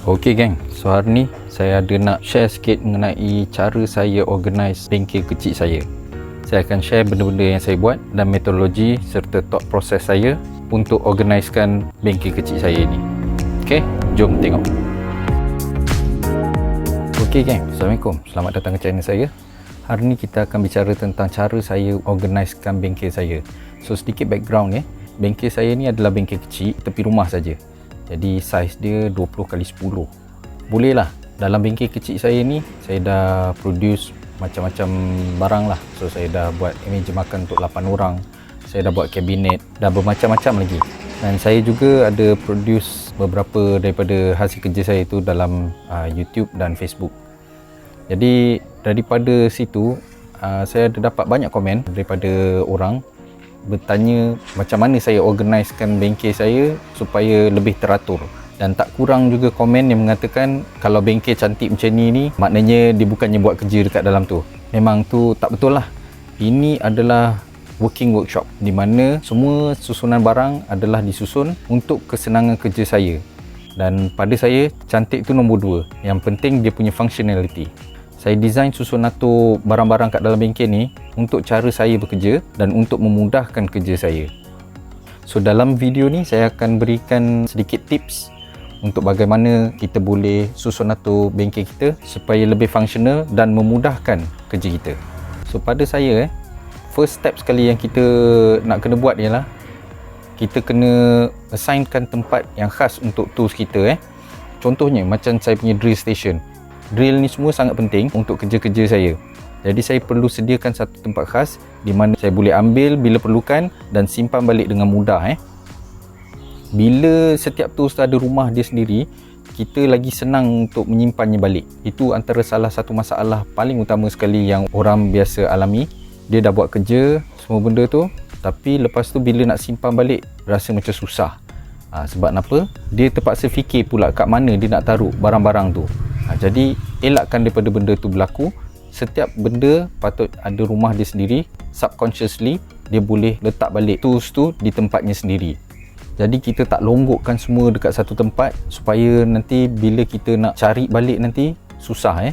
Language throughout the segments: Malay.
Okey geng, so hari ni saya ada nak share sikit mengenai cara saya organize bengkel kecil saya. Saya akan share benda-benda yang saya buat dan metodologi serta thought process saya untuk organizekan bengkel kecil saya ni. Okey, jom tengok. Okey geng, Assalamualaikum. Selamat datang ke channel saya. Hari ni kita akan bicara tentang cara saya organizekan bengkel saya. So sedikit background bengkel saya ni adalah bengkel kecil tepi rumah saja. Jadi saiz dia 20x10. Boleh lah, dalam bengkel kecil saya ni saya dah produce macam-macam barang lah. So saya dah buat meja makan untuk 8 orang, saya dah buat kabinet, dah bermacam-macam lagi. Dan saya juga ada produce beberapa daripada hasil kerja saya tu dalam YouTube dan Facebook. Jadi daripada situ saya ada dapat banyak komen daripada orang bertanya macam mana saya organizekan bengkel saya supaya lebih teratur, dan tak kurang juga komen yang mengatakan kalau bengkel cantik macam ni maknanya dia bukannya buat kerja dekat dalam tu. Memang tu tak betul lah. Ini adalah working workshop di mana semua susunan barang adalah disusun untuk kesenangan kerja saya, dan pada saya cantik tu nombor 2. Yang penting dia punya functionality. Saya design susun atur barang-barang kat dalam bengkel ni untuk cara saya bekerja dan untuk memudahkan kerja saya. So dalam video ni saya akan berikan sedikit tips untuk bagaimana kita boleh susun atur bengkel kita supaya lebih fungsional dan memudahkan kerja kita. So pada saya first step sekali yang kita nak kena buat ialah kita kena assignkan tempat yang khas untuk tools kita. Contohnya macam saya punya drill station. Drill ni semua sangat penting untuk kerja-kerja saya. Jadi saya perlu sediakan satu tempat khas di mana saya boleh ambil bila perlukan dan simpan balik dengan mudah. Bila setiap tools ada rumah dia sendiri, kita lagi senang untuk menyimpannya balik. Itu antara salah satu masalah paling utama sekali yang orang biasa alami. Dia dah buat kerja semua benda tu, tapi lepas tu bila nak simpan balik rasa macam susah. Sebab apa? Dia terpaksa fikir pula kat mana dia nak taruh barang-barang tu. Jadi elakkan daripada benda tu berlaku. Setiap benda patut ada rumah dia sendiri. Subconsciously dia boleh letak balik tools tu di tempatnya sendiri. Jadi kita tak longgokkan semua dekat satu tempat supaya nanti bila kita nak cari balik nanti susah.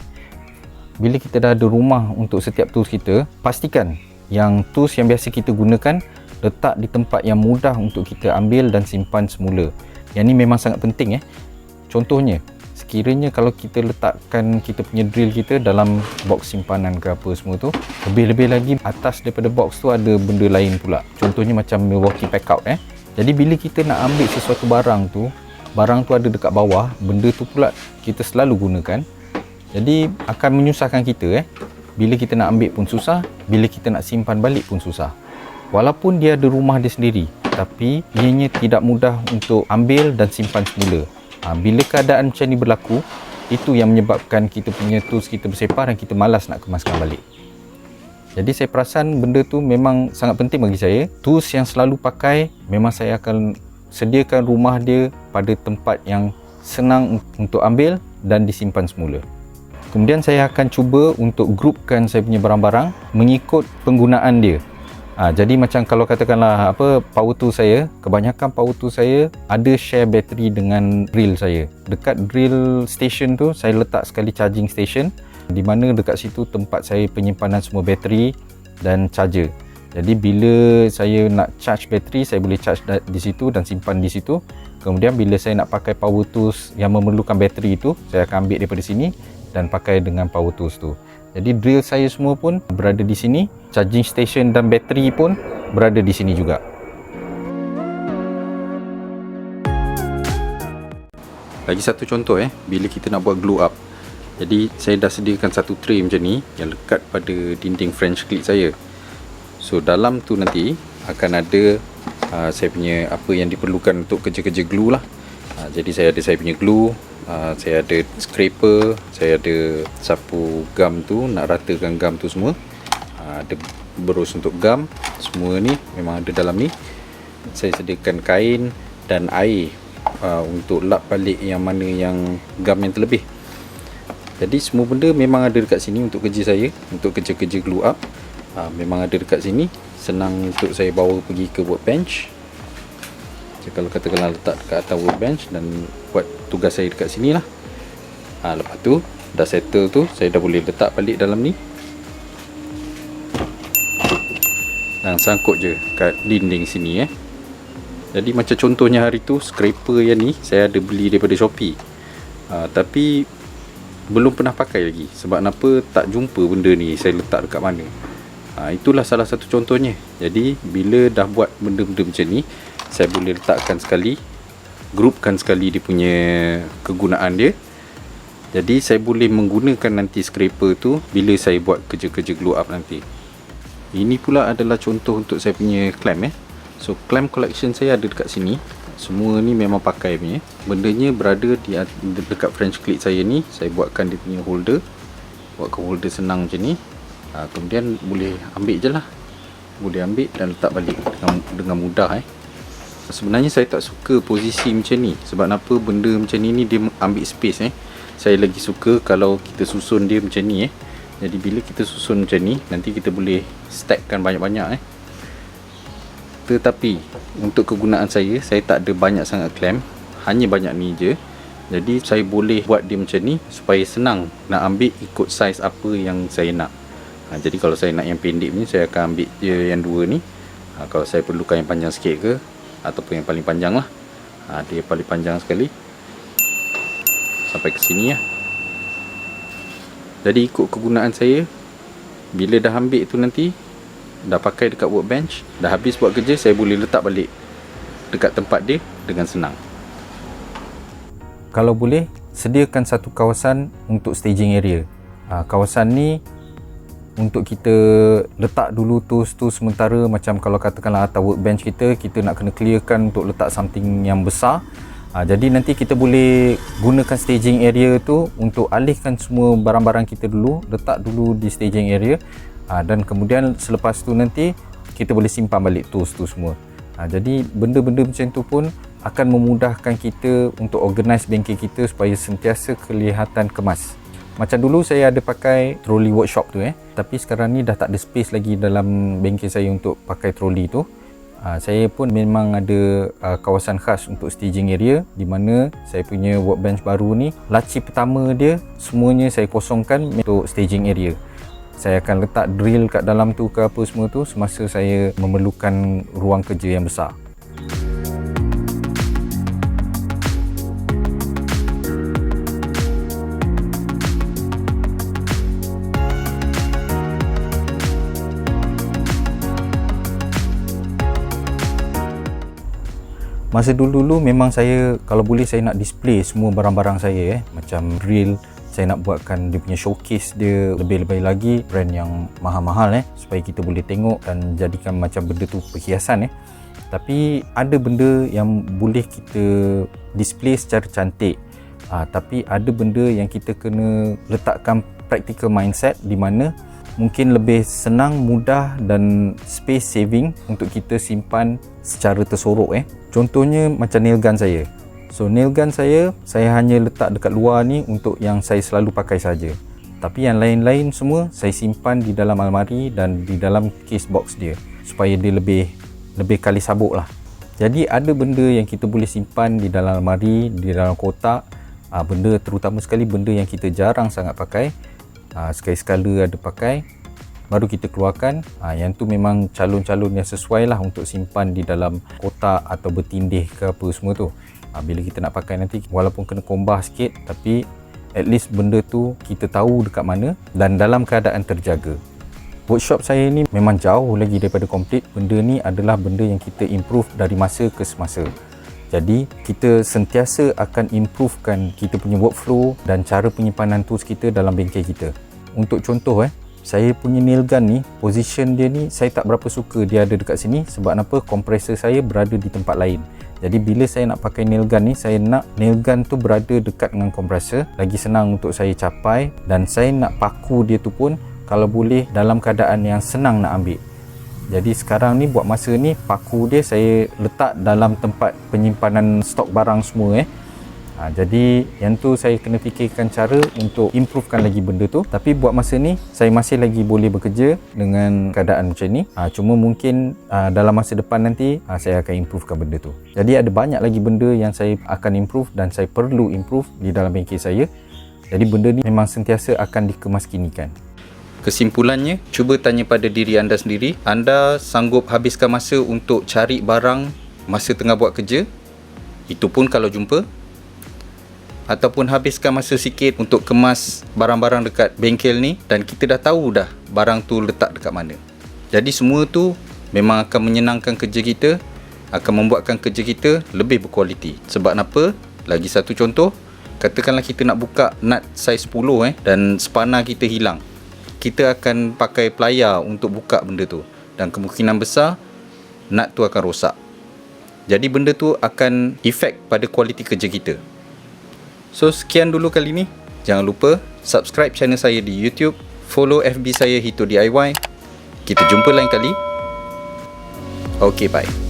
Bila kita dah ada rumah untuk setiap tools kita, pastikan yang tools yang biasa kita gunakan letak di tempat yang mudah untuk kita ambil dan simpan semula. Yang ni memang sangat penting. Contohnya, sekiranya kalau kita letakkan kita punya drill kita dalam box simpanan ke apa semua tu, lebih-lebih lagi atas daripada box tu ada benda lain pula. Contohnya macam Milwaukee Packout. Jadi bila kita nak ambil sesuatu barang tu ada dekat bawah, benda tu pula kita selalu gunakan. Jadi akan menyusahkan kita. Bila kita nak ambil pun susah, bila kita nak simpan balik pun susah. Walaupun dia ada rumah dia sendiri, tapi ianya tidak mudah untuk ambil dan simpan semula. Bila keadaan macam ni berlaku, itu yang menyebabkan kita punya tools kita bersepar dan kita malas nak kemaskan balik. Jadi saya perasan benda tu memang sangat penting bagi saya. Tools yang selalu pakai, memang saya akan sediakan rumah dia pada tempat yang senang untuk ambil dan disimpan semula. Kemudian saya akan cuba untuk groupkan saya punya barang-barang mengikut penggunaan dia. Jadi macam kalau katakanlah power tool saya, kebanyakan power tool saya ada share bateri dengan drill saya. Dekat drill station tu saya letak sekali charging station, di mana dekat situ tempat saya penyimpanan semua bateri dan charger. Jadi bila saya nak charge bateri, saya boleh charge di situ dan simpan di situ. Kemudian bila saya nak pakai power tools yang memerlukan bateri itu, saya akan ambil daripada sini dan pakai dengan power tools tu. Jadi drill saya semua pun berada di sini, charging station dan bateri pun berada di sini juga. Lagi satu contoh bila kita nak buat glue up. Jadi saya dah sediakan satu tray macam ni yang lekat pada dinding French clip saya. So dalam tu nanti akan ada saya punya apa yang diperlukan untuk kerja-kerja glue lah. Jadi saya ada saya punya glue, saya ada scraper, saya ada sapu gam tu, nak ratakan gam tu semua, ada berus untuk gam, semua ni memang ada dalam ni. Saya sediakan kain dan air untuk lap balik yang mana yang gam yang terlebih. Jadi semua benda memang ada dekat sini untuk kerja saya, untuk kerja-kerja glue up. Memang ada dekat sini, senang untuk saya bawa pergi ke workbench. kalau katakanlah letak dekat atas workbench dan buat tugas saya dekat sini lah. Lepas tu dah settle tu, saya dah boleh letak balik dalam ni dan sangkut je kat dinding sini Jadi macam contohnya hari tu, scraper yang ni saya ada beli daripada Shopee, tapi belum pernah pakai lagi. Sebab kenapa? Tak jumpa benda ni saya letak dekat mana. Itulah salah satu contohnya. Jadi bila dah buat benda-benda macam ni, saya boleh letakkan sekali, grupkan sekali dia punya kegunaan dia. Jadi saya boleh menggunakan nanti scraper tu bila saya buat kerja-kerja glue up nanti. Ini pula adalah contoh untuk saya punya clamp So clamp collection saya ada dekat sini. Semua ni memang pakai punya. Bendanya berada di dekat French clip saya ni. Saya buatkan dia punya holder. Buatkan holder senang macam ni. Kemudian boleh ambil je lah. Boleh ambil dan letak balik dengan mudah Sebenarnya saya tak suka posisi macam ni. Sebab apa? Benda macam ni dia ambil space Saya lagi suka kalau kita susun dia macam ni Jadi bila kita susun macam ni, nanti kita boleh stackkan banyak-banyak Tetapi untuk kegunaan saya tak ada banyak sangat clamp, hanya banyak ni je. Jadi saya boleh buat dia macam ni supaya senang nak ambil ikut saiz apa yang saya nak. Jadi kalau saya nak yang pendek ni, saya akan ambil je yang dua ni. Kalau saya perlukan yang panjang sikit ke, ataupun yang paling panjang lah, dia paling panjang sekali sampai ke sini Jadi ikut kegunaan saya, bila dah ambil tu nanti, dah pakai dekat workbench, dah habis buat kerja, saya boleh letak balik dekat tempat dia dengan senang. Kalau boleh, sediakan satu kawasan untuk staging area. Kawasan ni untuk kita letak dulu tools tu sementara. Macam kalau katakanlah atas workbench kita nak kena clearkan untuk letak something yang besar. Jadi nanti kita boleh gunakan staging area tu untuk alihkan semua barang-barang kita dulu, letak dulu di staging area, dan kemudian selepas tu nanti kita boleh simpan balik tools tu semua. Jadi benda-benda macam tu pun akan memudahkan kita untuk organize bengkel kita supaya sentiasa kelihatan kemas. Macam dulu saya ada pakai trolley workshop tu tapi sekarang ni dah tak ada space lagi dalam bengkel saya untuk pakai trolley tu. Saya pun memang ada kawasan khas untuk staging area, di mana saya punya workbench baru ni, laci pertama dia semuanya saya kosongkan untuk staging area. Saya akan letak drill kat dalam tu ke apa semua tu semasa saya memerlukan ruang kerja yang besar. Masa dulu-dulu memang saya, kalau boleh saya nak display semua barang-barang saya macam drill, saya nak buatkan dia punya showcase dia lebih-lebih lagi, brand yang mahal-mahal supaya kita boleh tengok dan jadikan macam benda tu perhiasan Tapi ada benda yang boleh kita display secara cantik, tapi ada benda yang kita kena letakkan practical mindset, di mana mungkin lebih senang, mudah dan space saving untuk kita simpan secara tersorok Contohnya macam nail gun saya. So nail gun saya hanya letak dekat luar ni untuk yang saya selalu pakai saja. Tapi yang lain-lain semua saya simpan di dalam almari dan di dalam case box dia, supaya dia lebih kali sabuk lah. Jadi ada benda yang kita boleh simpan di dalam almari, di dalam kotak, benda terutama sekali benda yang kita jarang sangat pakai, sekali-sekala ada pakai, baru kita keluarkan. Yang tu memang calon-calon yang sesuai lah untuk simpan di dalam kotak atau bertindih ke apa semua tu. Bila kita nak pakai nanti, walaupun kena kombah sikit, tapi at least benda tu kita tahu dekat mana dan dalam keadaan terjaga. Workshop saya ni memang jauh lagi daripada komplit. Benda ni adalah benda yang kita improve dari masa ke semasa. Jadi kita sentiasa akan improvekan kita punya workflow dan cara penyimpanan tools kita dalam bengkel kita. Untuk contoh saya punya nail gun ni, position dia ni saya tak berapa suka dia ada dekat sini. Sebab apa? Kompresor saya berada di tempat lain. Jadi bila saya nak pakai nail gun ni, saya nak nail gun tu berada dekat dengan kompresor, lagi senang untuk saya capai. Dan saya nak paku dia tu pun kalau boleh dalam keadaan yang senang nak ambil. Jadi sekarang ni buat masa ni, paku dia saya letak dalam tempat penyimpanan stok barang semua Jadi yang tu saya kena fikirkan cara untuk improvekan lagi benda tu. Tapi buat masa ni saya masih lagi boleh bekerja dengan keadaan macam ni. Cuma mungkin dalam masa depan nanti saya akan improvekan benda tu. Jadi ada banyak lagi benda yang saya akan improve dan saya perlu improve di dalam bengkel saya. Jadi benda ni memang sentiasa akan dikemaskinikan. Kesimpulannya, cuba tanya pada diri anda sendiri, anda sanggup habiskan masa untuk cari barang masa tengah buat kerja? Itu pun kalau jumpa. Ataupun habiskan masa sikit untuk kemas barang-barang dekat bengkel ni dan kita dah tahu dah barang tu letak dekat mana. Jadi semua tu memang akan menyenangkan kerja kita, akan membuatkan kerja kita lebih berkualiti. Sebab apa? Lagi satu contoh, katakanlah kita nak buka nut saiz 10 dan spana kita hilang. Kita akan pakai plier untuk buka benda tu dan kemungkinan besar nut tu akan rosak. Jadi benda tu akan efek pada kualiti kerja kita. So sekian dulu kali ni. Jangan lupa subscribe channel saya di YouTube, follow FB saya Hito DIY. Kita jumpa lain kali. Okay, bye.